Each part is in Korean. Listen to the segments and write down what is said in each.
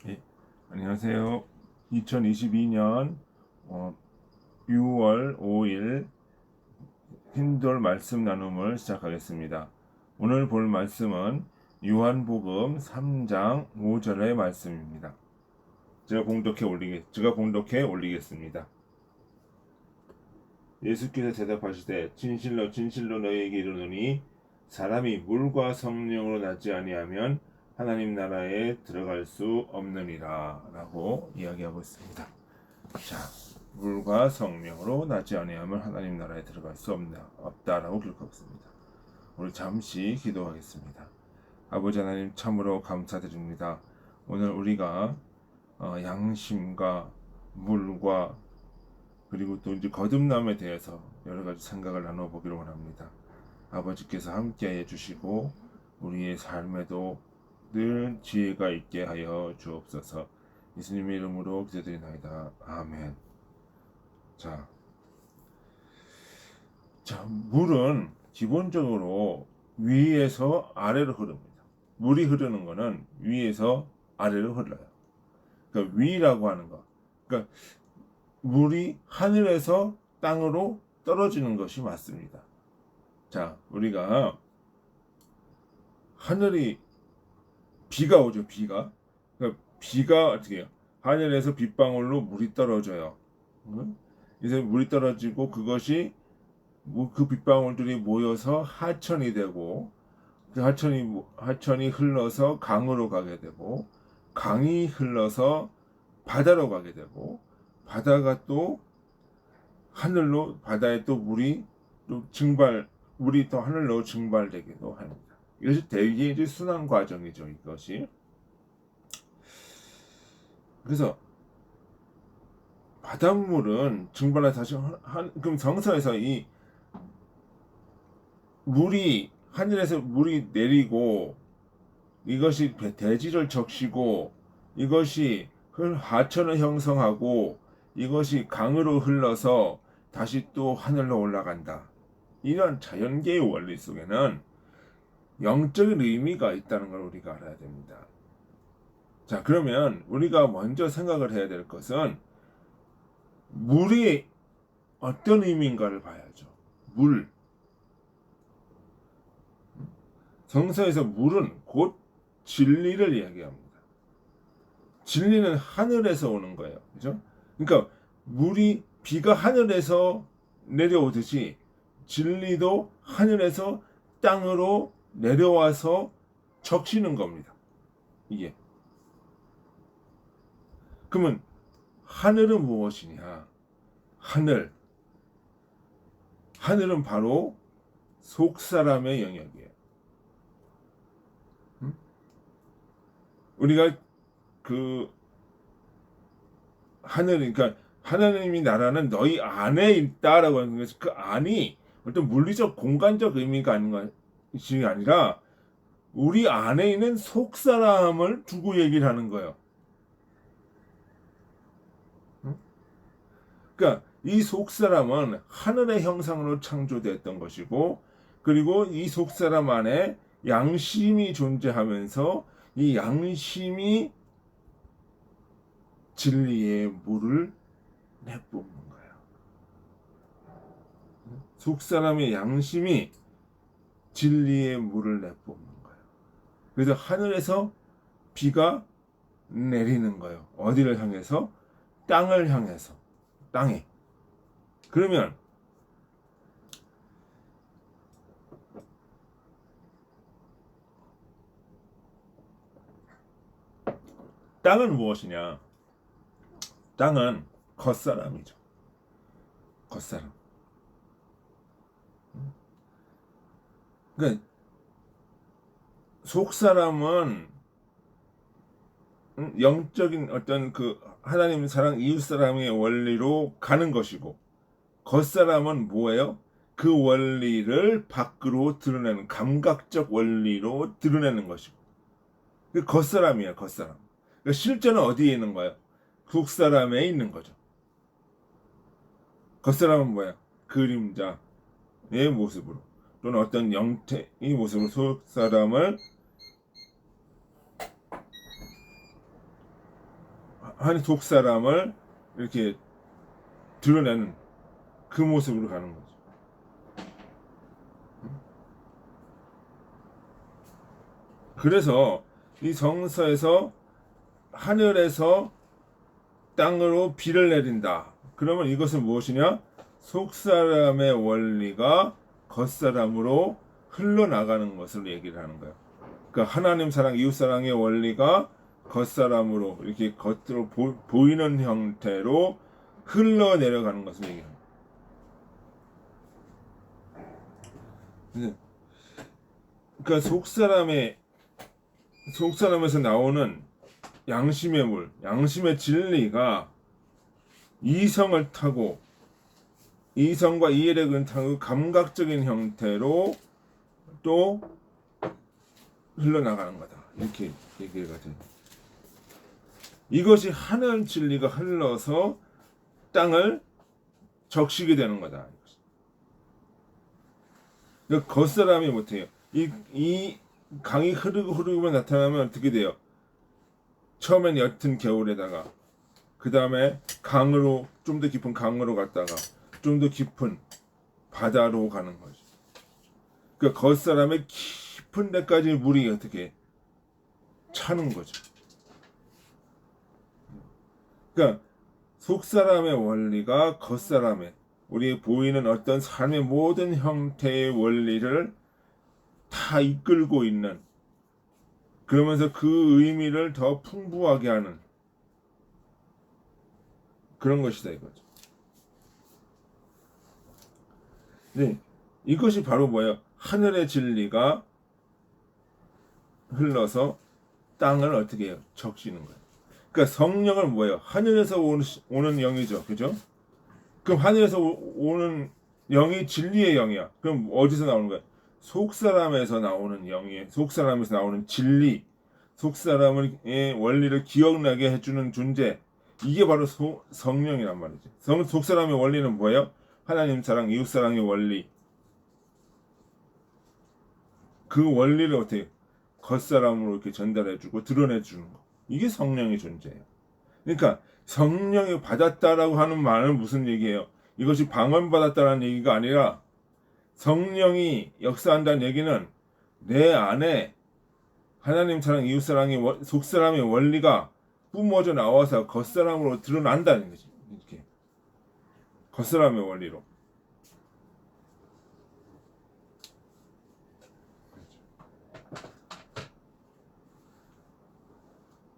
예, 안녕하세요. 2022년 6월 5일 힌돌 말씀 나눔을 시작하겠습니다. 오늘 볼 말씀은 요한복음 3장 5절의 말씀입니다. 제가 봉독해 올리겠습니다. 예수께서 대답하시되 진실로 진실로 너희에게 이르노니 사람이 물과 성령으로 나지 아니하면 하나님 나라에 들어갈 수 없느니라 라고 이야기하고 있습니다. 자, 물과 성령으로 나지 아니하면 하나님 나라에 들어갈 수 없다라고 기록하고 있습니다. 우리 잠시 기도하겠습니다. 아버지 하나님 참으로 감사드립니다. 오늘 우리가 양심과 물과 그리고 또 이제 거듭남에 대해서 여러 가지 생각을 나눠보기로 원합니다. 아버지께서 함께해 주시고 우리의 삶에도 늘 지혜가 있게 하여 주옵소서. 예수님의 이름으로 기도드리나이다. 아멘. 자, 물은 기본적으로 위에서 아래로 흐릅니다. 물이 흐르는 거는 위에서 아래로 흘러요. 그러니까 위라고 하는 거. 그러니까 물이 하늘에서 땅으로 떨어지는 것이 맞습니다. 자, 우리가 하늘이 비가 오죠, 비가. 그러니까 비가 어떻게 해요? 하늘에서 빗방울로 물이 떨어져요. 그래서 물이 떨어지고 그것이 그 빗방울들이 모여서 하천이 되고 그 하천이 흘러서 강으로 가게 되고 강이 흘러서 바다로 가게 되고 바다가 또 하늘로 바다에 또 물이 또 하늘로 증발되기도 합니다. 이것이 대기의 순환 과정이죠. 이것이 그래서 바닷물은 증발해 다시 그럼 성서에서 이 물이 하늘에서 물이 내리고 이것이 대지를 적시고 이것이 하천을 형성하고 이것이 강으로 흘러서 다시 또 하늘로 올라간다. 이런 자연계의 원리 속에는 영적인 의미가 있다는 걸 우리가 알아야 됩니다. 자, 그러면 우리가 먼저 생각을 해야 될 것은 물이 어떤 의미인가를 봐야죠. 물. 성서에서 물은 곧 진리를 이야기합니다. 진리는 하늘에서 오는 거예요. 그죠? 그러니까 비가 하늘에서 내려오듯이 진리도 하늘에서 땅으로 내려와서 적시는 겁니다. 이게. 그러면 하늘은 무엇이냐? 하늘은 바로 속사람의 영역이에요. 우리가 그 그러니까 하나님이 나라는 너희 안에 있다라고 하는 것이 그 안이 어떤 물리적 공간적 의미가 아닌 것이 아니라 우리 안에 있는 속사람을 두고 얘기를 하는 거예요. 그러니까 이 속사람은 하늘의 형상으로 창조되었던 것이고 그리고 이 속사람 안에 양심이 존재하면서 이 양심이 진리의 물을 내뿜는 거예요. 속사람의 양심이 진리의 물을 내뿜는 거예요. 그래서 하늘에서 비가 내리는 거예요. 어디를 향해서? 땅을 향해서. 땅에. 그러면 땅은 무엇이냐? 땅은 겉사람이죠. 겉사람. 그러니까 속사람은 영적인 어떤 그 하나님 사랑 이웃 사랑의 원리로 가는 것이고 겉사람은 뭐예요? 그 원리를 밖으로 드러내는 감각적 원리로 드러내는 것이고 그 겉사람이에요. 겉사람. 그러니까 실제는 어디에 있는 거예요? 속사람에 있는 거죠. 겉사람은 뭐야? 그림자의 모습으로 또는 어떤 형태의 모습으로 속사람을 한 속사람을 이렇게 드러내는 그 모습으로 가는 거죠. 그래서 이 성서에서 하늘에서 땅으로 비를 내린다. 그러면 이것은 무엇이냐? 속사람의 원리가 겉사람으로 흘러나가는 것을 얘기를 하는 거예요. 그러니까 하나님 사랑, 이웃 사랑의 원리가 겉사람으로 이렇게 겉으로 보이는 형태로 흘러내려가는 것을 얘기합니다. 그러니까 속사람에서 나오는 양심의 물, 양심의 진리가 이성을 타고 이성과 이해력을 타고 감각적인 형태로 또 흘러나가는 거다. 이렇게 얘기가 됩니다. 이것이 하늘 진리가 흘러서 땅을 적시게 되는 거다. 그러니까 겉사람이 못해요. 이 강이 흐르고 나타나면 어떻게 돼요? 처음엔 옅은 겨울에다가 그 다음에 강으로 좀 더 깊은 강으로 갔다가 좀 더 깊은 바다로 가는 거죠. 그러니까 겉사람의 깊은 데까지 물이 어떻게 차는 거죠. 그러니까 속사람의 원리가 겉사람의 우리 보이는 어떤 삶의 모든 형태의 원리를 다 이끌고 있는, 그러면서 그 의미를 더 풍부하게 하는 그런 것이다 이거죠. 네, 이것이 바로 뭐예요? 하늘의 진리가 흘러서 땅을 어떻게 해요? 적시는 거예요. 그러니까 성령은 뭐예요? 하늘에서 오는 영이죠, 그죠? 그럼 하늘에서 오는 영이 진리의 영이야. 그럼 어디서 나오는 거야? 속사람에서 나오는 영이에요. 속사람에서 나오는 진리, 속사람의 원리를 기억나게 해주는 존재. 이게 바로 성령이란 말이지. 속사람의 원리는 뭐예요? 하나님 사랑, 이웃 사랑의 원리. 그 원리를 어떻게 겉사람으로 이렇게 전달해주고 드러내주는 거. 이게 성령의 존재예요. 그러니까 성령이 받았다라고 하는 말은 무슨 얘기예요? 이것이 방언받았다는 얘기가 아니라 성령이 역사한다는 얘기는 내 안에 하나님 사랑, 이웃 사랑의 속사람의 원리가 뿜어져 나와서 겉사람으로 드러난다는 거지. 이렇게 겉사람의 원리로.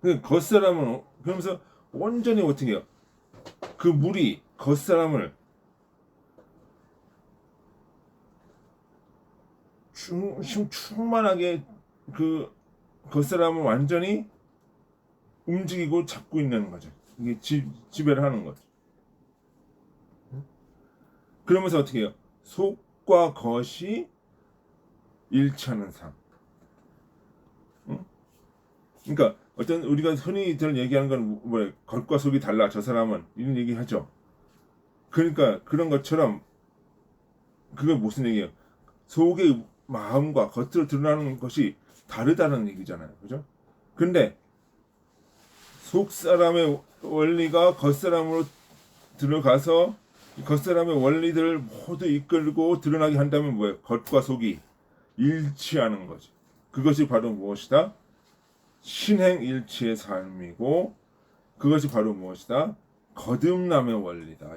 그 겉사람은 그러면서 온전히 어떻게 해요? 그 물이 겉사람을 충만하게 그 겉사람을 완전히 움직이고 잡고 있는 거죠. 이게 지배를 하는 거죠. 그러면서 어떻게 해요? 속과 겉이 일치하는 삶. 응? 그러니까 어떤 우리가 흔히들 얘기하는 건 뭐예요? 겉과 속이 달라. 저 사람은 이런 얘기 하죠. 그러니까 그런 것처럼 그게 무슨 얘기예요? 속의 마음과 겉으로 드러나는 것이 다르다는 얘기잖아요. 그죠? 근데 속 사람의 원리가 겉사람으로 들어가서 겉사람의 원리들을 모두 이끌고 드러나게 한다면 뭐예요? 겉과 속이 일치하는 거죠. 그것이 바로 무엇이다? 신행일치의 삶이고, 그것이 바로 무엇이다? 거듭남의 원리다.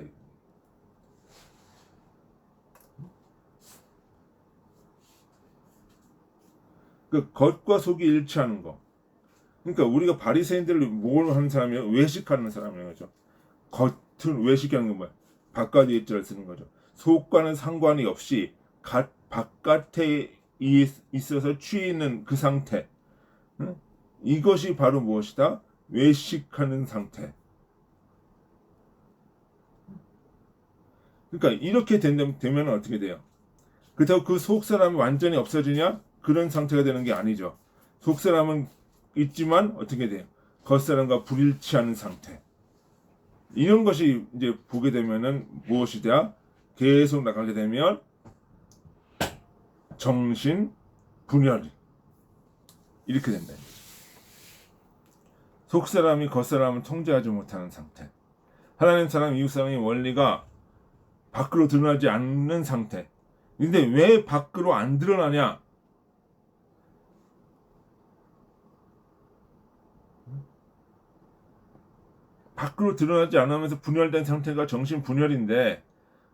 그 겉과 속이 일치하는 거. 그러니까 우리가 바리새인들을 뭘 하는 사람이에요? 외식하는 사람이에요, 그죠? 겉은 외식하는 건 뭐야? 바깥의 입자를 쓰는 거죠. 속과는 상관이 없이 바깥에 있어서 취해 있는 그 상태. 응? 이것이 바로 무엇이다? 외식하는 상태. 그러니까 이렇게 되면 어떻게 돼요? 그렇다고 그 속사람이 완전히 없어지냐? 그런 상태가 되는 게 아니죠. 속사람은 있지만 어떻게 돼요? 겉사람과 불일치하는 상태. 이런 것이 이제 보게 되면은 무엇이다? 계속 나가게 되면 정신 분열 이렇게 된다. 속사람이 겉사람을 통제하지 못하는 상태. 하나님 사람, 이웃 사람의 원리가 밖으로 드러나지 않는 상태. 근데 왜 밖으로 안 드러나냐? 밖으로 드러나지 않으면서 분열된 상태가 정신 분열인데,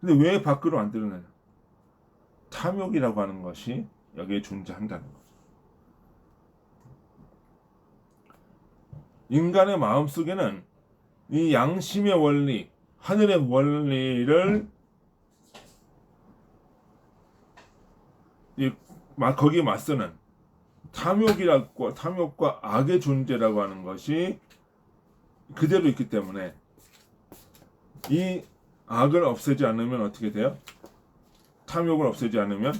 근데 왜 밖으로 안 드러나냐? 탐욕이라고 하는 것이 여기에 존재한다는 거죠. 인간의 마음속에는 이 양심의 원리, 하늘의 원리를 거기에 맞서는 탐욕과 악의 존재라고 하는 것이 그대로 있기 때문에 이 악을 없애지 않으면 어떻게 돼요? 탐욕을 없애지 않으면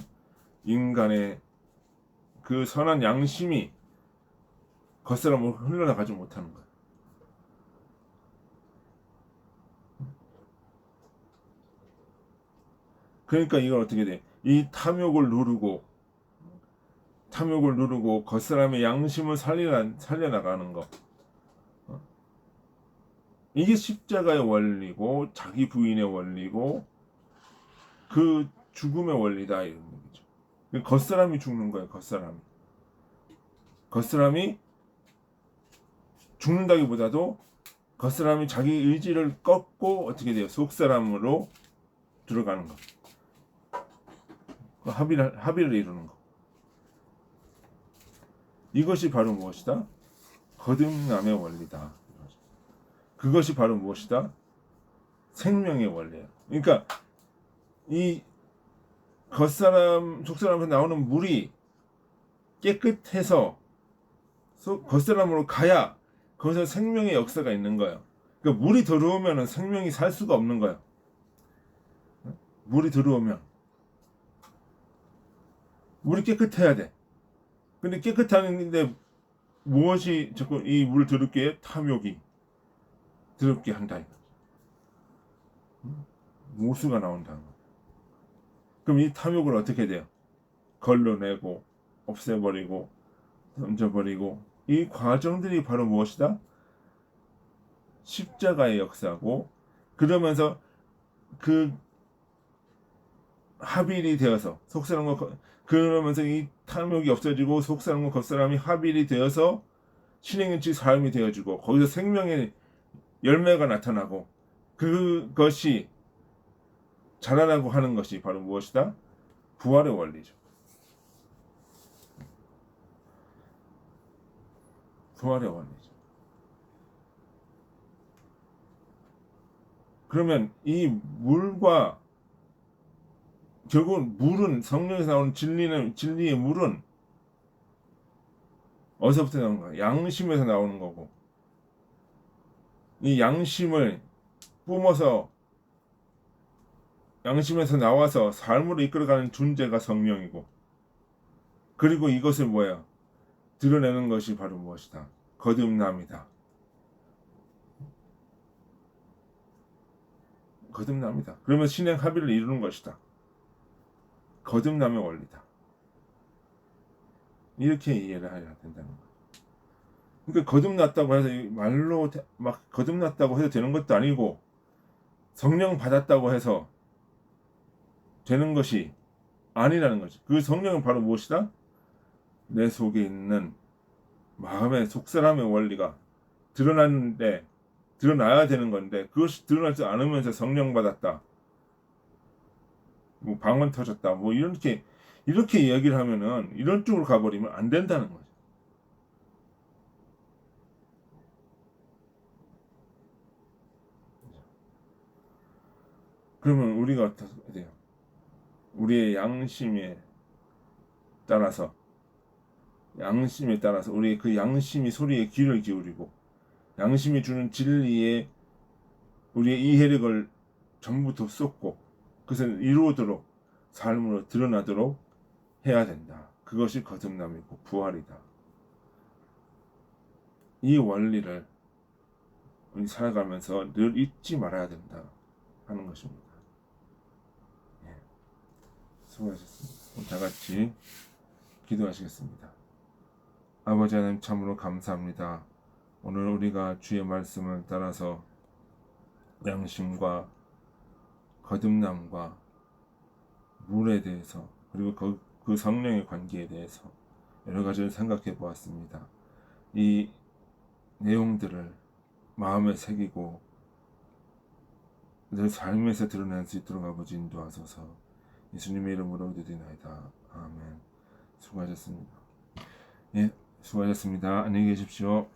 인간의 그 선한 양심이 겉사람으로 흘러나가지 못하는 거예요. 그러니까 이걸 어떻게 돼? 이 탐욕을 누르고 겉사람의 양심을 살려나가는 거. 이게 십자가의 원리고 자기 부인의 원리고 그 죽음의 원리다 이런 얘기죠. 겉사람이 죽는 거예요. 겉사람이 죽는다기보다도 겉사람이 자기 의지를 꺾고 어떻게 돼요? 속사람으로 들어가는 거. 합의를 이루는 거. 이것이 바로 무엇이다? 거듭남의 원리다. 그것이 바로 무엇이다? 생명의 원리예요. 그러니까 이 속사람에서 나오는 물이 깨끗해서 겉사람으로 가야 거기서 생명의 역사가 있는 거예요. 그러니까 물이 들어오면 생명이 살 수가 없는 거예요. 물이 들어오면 물이 깨끗해야 돼. 근데 깨끗한데 무엇이 자꾸 이 물을 더럽게 탐욕이 더럽게 한다. 모수가 나온다는 거예요. 그럼 이 탐욕을 어떻게 돼요? 걸러내고 없애버리고 던져버리고 이 과정들이 바로 무엇이다? 십자가의 역사고 그러면서 그 합일이 되어서 속사람과 그러면서 이 탐욕이 없어지고 속사람과 겉사람이 합일이 되어서 신행일치 삶이 되어지고 거기서 생명의 열매가 나타나고 그것이 자라나고 하는 것이 바로 무엇이다? 부활의 원리죠. 부활의 원리죠. 그러면 이 물과 결국은 물은 성령에서 나오는 진리의 물은 어디서부터 나오는 거야? 양심에서 나오는 거고 이 양심을 뿜어서 양심에서 나와서 삶으로 이끌어가는 존재가 성령이고 그리고 이것을 뭐야? 드러내는 것이 바로 무엇이다? 거듭남이다. 거듭남이다. 그러면 신행 합의를 이루는 것이다. 거듭남의 원리다. 이렇게 이해를 해야 된다는 거예요. 그러니까 거듭났다고 해서 말로 막 거듭났다고 해서 되는 것도 아니고 성령 받았다고 해서 되는 것이 아니라는 거지. 그 성령은 바로 무엇이다? 내 속에 있는 마음의 속사람의 원리가 드러나야 되는 건데 그것이 드러나지 않으면서 성령 받았다. 뭐 방언 터졌다. 뭐 이렇게 이야기를 하면은 이런 쪽으로 가버리면 안 된다는 거죠. 그러면 우리가 어떻게 돼요? 우리의 양심에 따라서 우리의 그 양심이 소리에 귀를 기울이고 양심이 주는 진리에 우리의 이해력을 전부 다 쏟고 그것을 이루도록 삶으로 드러나도록 해야 된다. 그것이 거듭남이고 부활이다. 이 원리를 우리 살아가면서 늘 잊지 말아야 된다 하는 것입니다. 예. 수고하셨습니다. 다 같이 기도하시겠습니다. 아버지 하나님 참으로 감사합니다. 오늘 우리가 주의 말씀을 따라서 양심과 거듭남과 물에 대해서 그리고 그 성령의 관계에 대해서 여러 가지를 생각해 보았습니다. 이 내용들을 마음에 새기고 내 삶에서 드러낼 수 있도록 아버지 인도하소서. 예수님의 이름으로 기도드리나이다. 아멘. 수고하셨습니다. 예, 수고하셨습니다. 안녕히 계십시오.